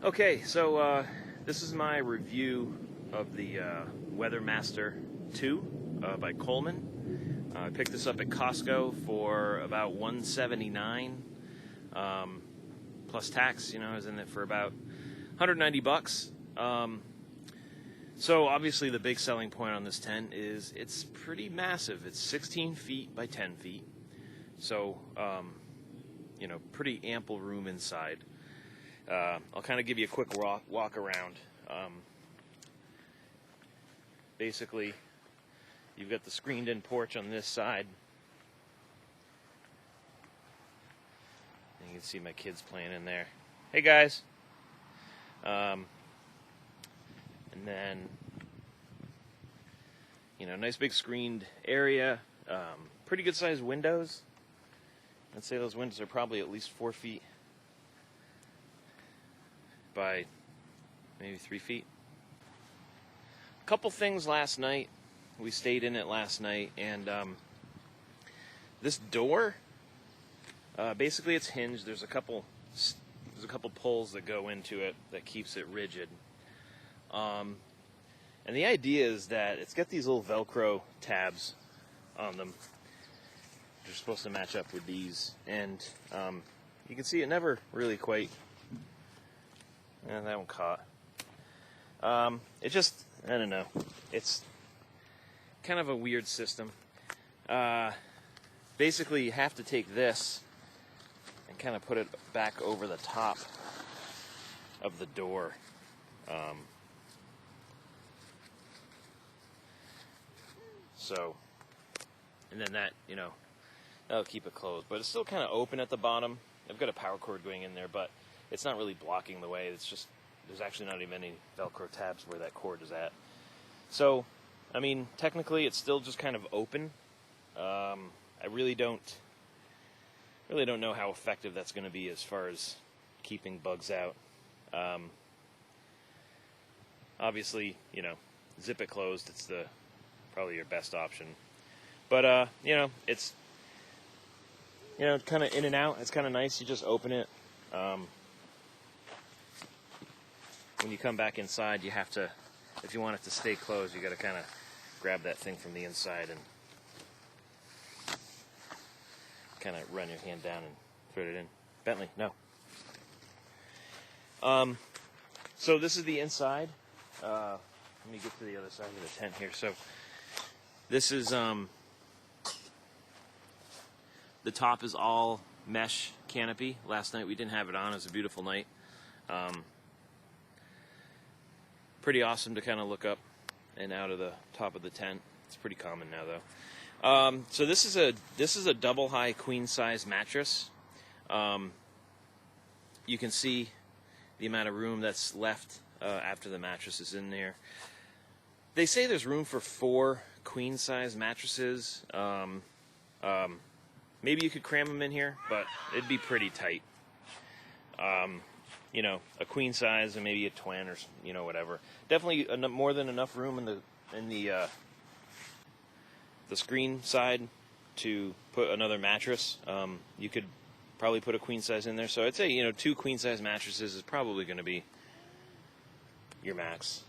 Okay, so this is my review of the Weathermaster II by Coleman. I picked this up at Costco for about $179 plus tax. You know, I was in it for about 190 bucks. So obviously the big selling point on this tent is it's pretty massive. It's 16 feet by 10 feet. So, you know, pretty ample room inside. I'll kind of give you a quick walk around. Basically, you've got the screened-in porch on this side. And you can see my kids playing in there. Hey, guys. And then, you know, nice big screened area. Pretty good-sized windows. I'd say those windows are probably at least 4 feet by maybe 3 feet. A couple things last night. We stayed in it last night, and this door, basically it's hinged. There's a couple pulls that go into it that keeps it rigid. And the idea is that it's got these little Velcro tabs on them. They're supposed to match up with these, and you can see it never really quite. And that one caught. It just, I don't know. It's kind of a weird system. Basically, you have to take this and kind of put it back over the top of the door. So, and then that, you know, that'll keep it closed. But it's still kind of open at the bottom. I've got a power cord going in there, but it's not really blocking the way. It's just, there's actually not even any Velcro tabs where that cord is at. So, I mean, technically it's still just kind of open. I really don't know how effective that's going to be as far as keeping bugs out. Obviously, you know, zip it closed. It's probably your best option. But, you know, it's, you know, kind of in and out. It's kind of nice. You just open it. When you come back inside, you have to, if you want it to stay closed, you got to kind of grab that thing from the inside and kind of run your hand down and throw it in. Bentley, no. So this is the inside. Let me get to the other side of the tent here. So this is, the top is all mesh canopy. Last night we didn't have it on. It was a beautiful night. Pretty awesome to kind of look up and out of the top of the tent. It's pretty common now, though. So this is a double high queen size mattress. You can see the amount of room that's left after the mattress is in there. They say there's room for 4 queen size mattresses. Maybe you could cram them in here, but it'd be pretty tight. You know, a queen size and maybe a twin or, you know, whatever. Definitely more than enough room in the screen side to put another mattress. You could probably put a queen size in there. So I'd say, you know, 2 queen size mattresses is probably going to be your max.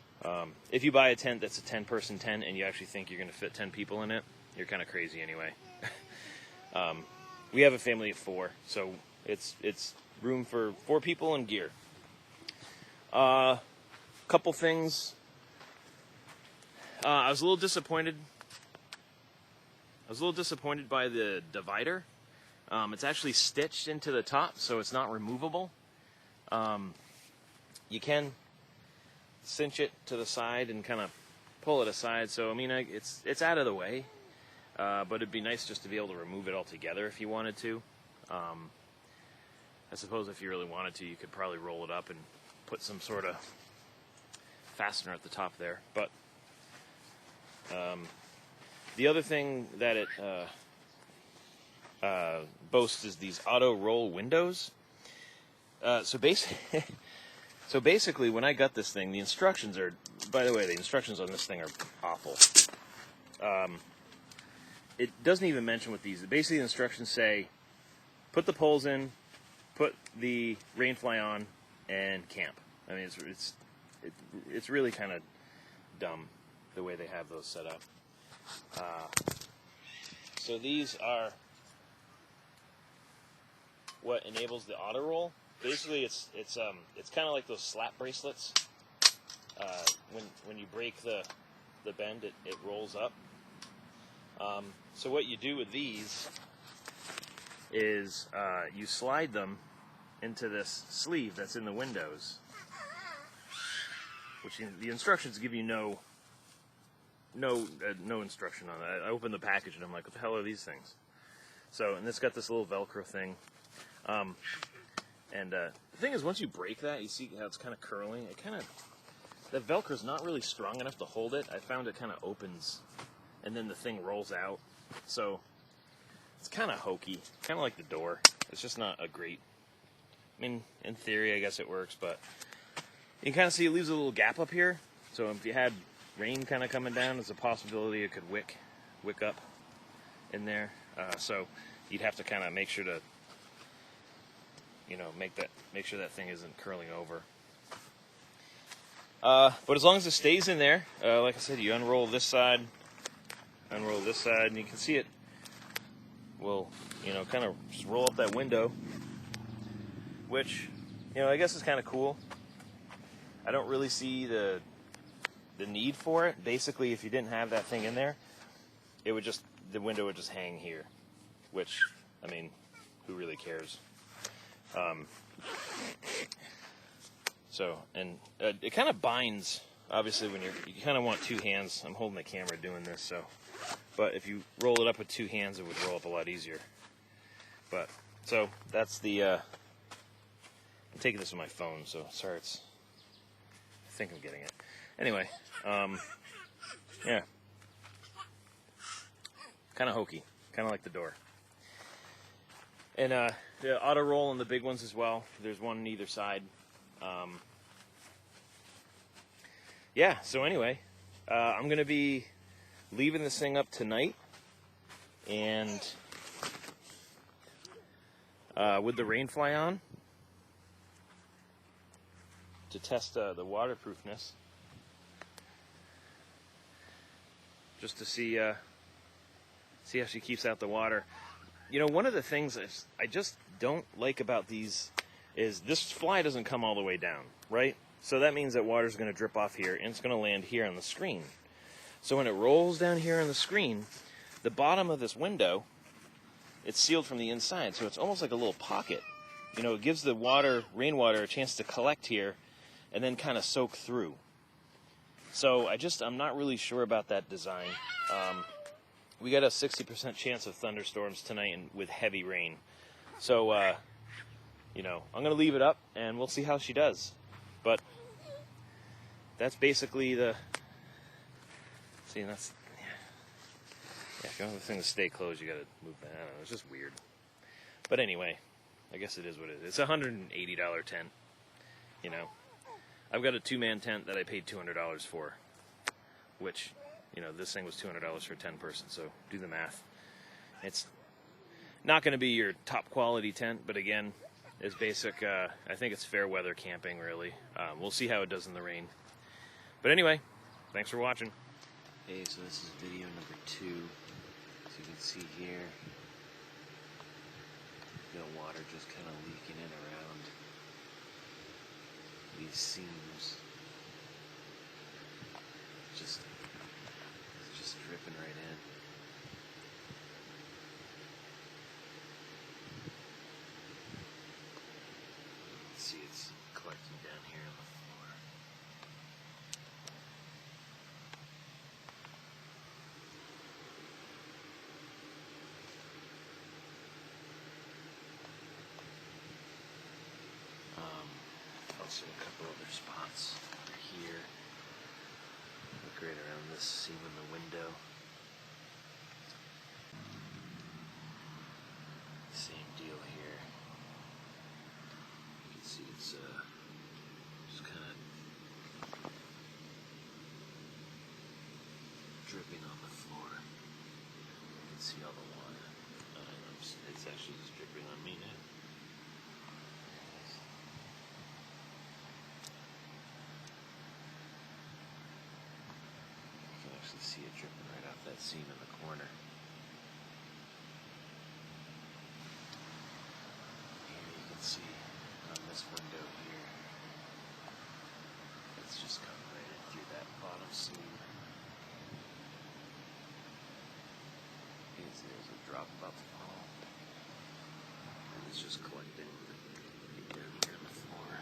If you buy a tent that's a 10-person tent and you actually think you're going to fit 10 people in it, you're kind of crazy anyway. We have a family of 4, so it's room for 4 people and gear. Couple things. I was a little disappointed. By the divider. It's actually stitched into the top, so it's not removable. You can cinch it to the side and kind of pull it aside. So I mean, it's out of the way. But it'd be nice just to be able to remove it altogether if you wanted to. I suppose if you really wanted to, you could probably roll it up and put some sort of fastener at the top there. But the other thing that it boasts is these auto roll windows. So basically, when I got this thing, the instructions are, by the way, the instructions on this thing are awful. It doesn't even mention what these, basically the instructions say, put the poles in, put the rainfly on, and camp. I mean, it's really kind of dumb the way they have those set up. So these are what enables the auto roll. Basically, it's kind of like those slap bracelets. When you break the bend, it rolls up. So what you do with these is you slide them into this sleeve that's in the windows, which the instructions give you no instruction on that. I opened the package and I'm like, what the hell are these things? So, and it's got this little Velcro thing. The thing is, once you break that, you see how it's kind of curling. The Velcro's not really strong enough to hold it. I found it kind of opens, and then the thing rolls out. So it's kind of hokey, kind of like the door. It's just not a great. I mean, in theory, I guess it works, but you can kind of see it leaves a little gap up here. So if you had rain kind of coming down, there's a possibility it could wick up in there. So you'd have to kind of make sure to, make sure that thing isn't curling over. But as long as it stays in there, like I said, you unroll this side, and you can see it will, kind of just roll up that window, which, I guess is kind of cool. I don't really see the need for it. Basically, if you didn't have that thing in there, the window would just hang here, which, I mean, who really cares? It kind of binds, obviously, when you kind of want two hands. I'm holding the camera doing this, but if you roll it up with two hands, it would roll up a lot easier. So that's I'm taking this with my phone, so sorry, I think I'm getting it. Anyway, yeah. Kind of hokey, kind of like the door. And the auto roll on the big ones as well. There's one on either side. Yeah, so anyway, I'm going to be leaving this thing up tonight, and with the rainfly on to test the waterproofness, just to see how she keeps out the water. One of the things I just don't like about these is this fly doesn't come all the way down, right? So that means that water's going to drip off here, and it's going to land here on the screen. So when it rolls down here on the screen, the bottom of this window, it's sealed from the inside, so it's almost like a little pocket. It gives the rainwater, a chance to collect here and then kind of soak through. So I'm not really sure about that design. We got a 60% chance of thunderstorms tonight and with heavy rain. So, I'm going to leave it up, and we'll see how she does. But that's basically if you want the thing to stay closed, you got to move that. I don't know, it's just weird. But anyway, I guess it is what it is. It's a $180 tent. I've got a 2-man tent that I paid $200 for, which, this thing was $200 for a 10-person, so do the math. It's not going to be your top quality tent, but again, it's basic. I think it's fair weather camping, really. We'll see how it does in the rain. But anyway, thanks for watching. Okay, so this is video number 2. As you can see here, the water just kind of leaking in around these seams. It's just dripping right in. See, it's collecting down here on the floor. Also a couple other spots over here. Look right around this seam in the window. Same deal here. You can see it's just kind of dripping on the floor. You can see all the water. It's actually just dripping on me now. You see it dripping right off that seam in the corner. Here you can see on this window here, it's just coming right in through that bottom seam. You can see there's a drop about to fall, and it's just collecting right down here on the floor.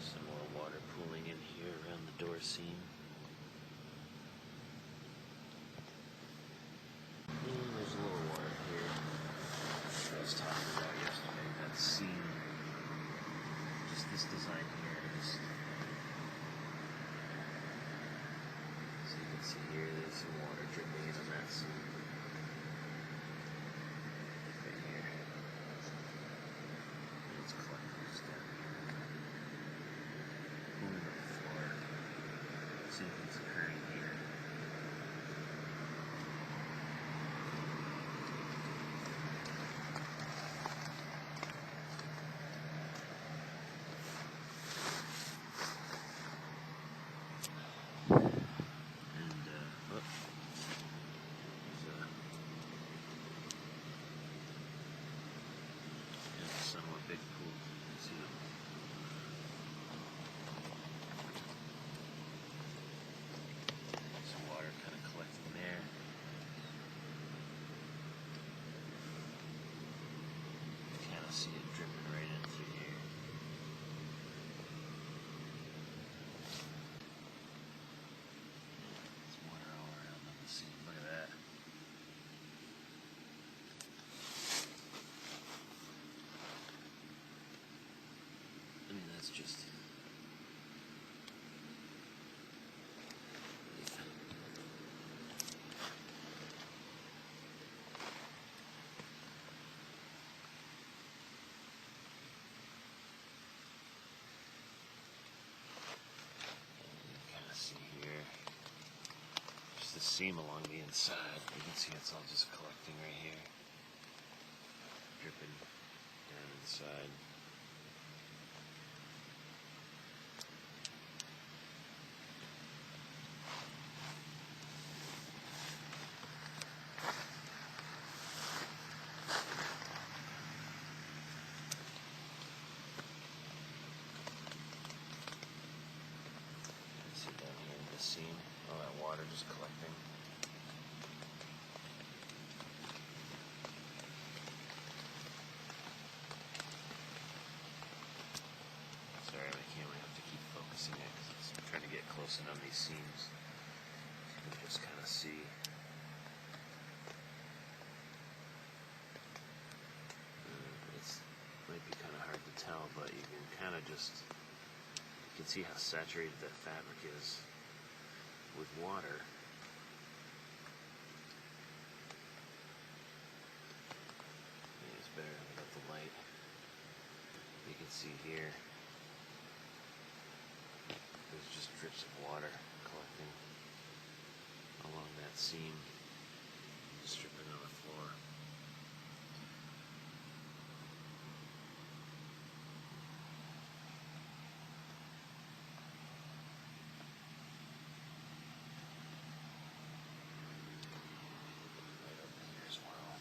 Some more water pooling in here around the door seam. And there's a little water here. I was talking about yesterday, that seam, just this design here is, so you can see here, there's some water dripping into that seam. Right here. And it's collecting just down here. Pooling up the floor. Same thing's occurring here. And, there's a somewhat big pool. You can see them. Some water kind of collecting there. You kind of see it dripping right in through here. There's water all around on the seam. Look at that. I mean, that's just kind of see here. Just the seam along the inside. You can see it's all just collecting right here. Dripping down inside. See down here in this seam, all that water just collecting. Sorry, my camera, I have to keep focusing it because I'm trying to get close in on these seams. You can just kind of see. It's might be kind of hard to tell, but you can kind of just, you can see how saturated that fabric is with water. Maybe it's better without the light. You can see here, there's just drips of water collecting along that seam, just dripping on the floor. Right over here as well.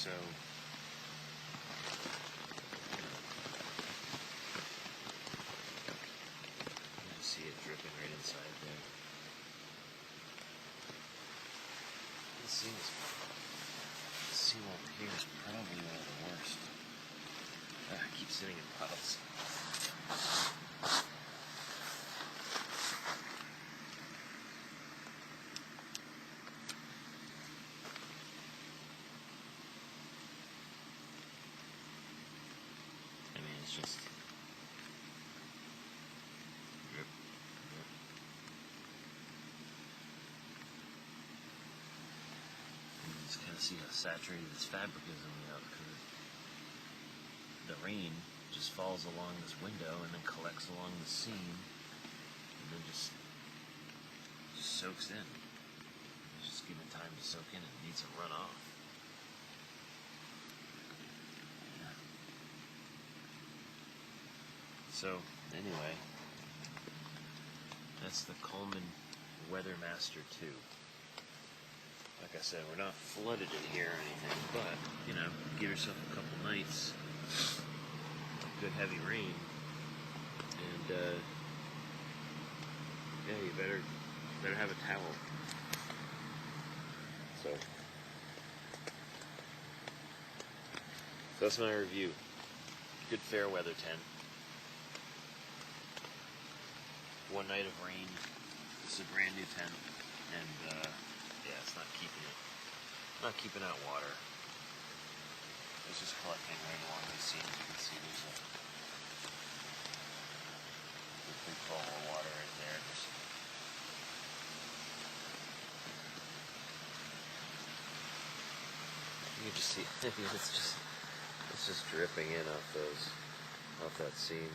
So, you can see it dripping right inside there. This seam over here is probably one of the worst. I keep sitting in puddles. I mean, it's just drip, drip. see how saturated this fabric is on the outside. The rain just falls along this window and then collects along the seam and then just soaks in. Just give it time to soak in. It needs to run off. Yeah. So anyway, that's the Coleman Weathermaster II. Like I said, we're not flooded in here or anything, but, you know, give yourself a couple nights of good heavy rain, and, yeah, you better have a towel. So that's my review. Good fair weather tent. One night of rain. This is a brand new tent, and, yeah, it's not keeping out water. It's just collecting rain along the seam. You can see there's a big ball of water right there. You can just see it's just dripping in off that seam.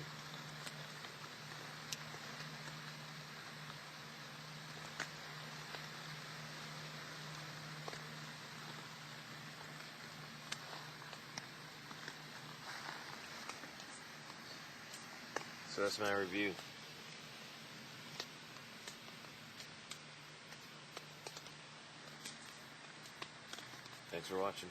So that's my review. Thanks for watching.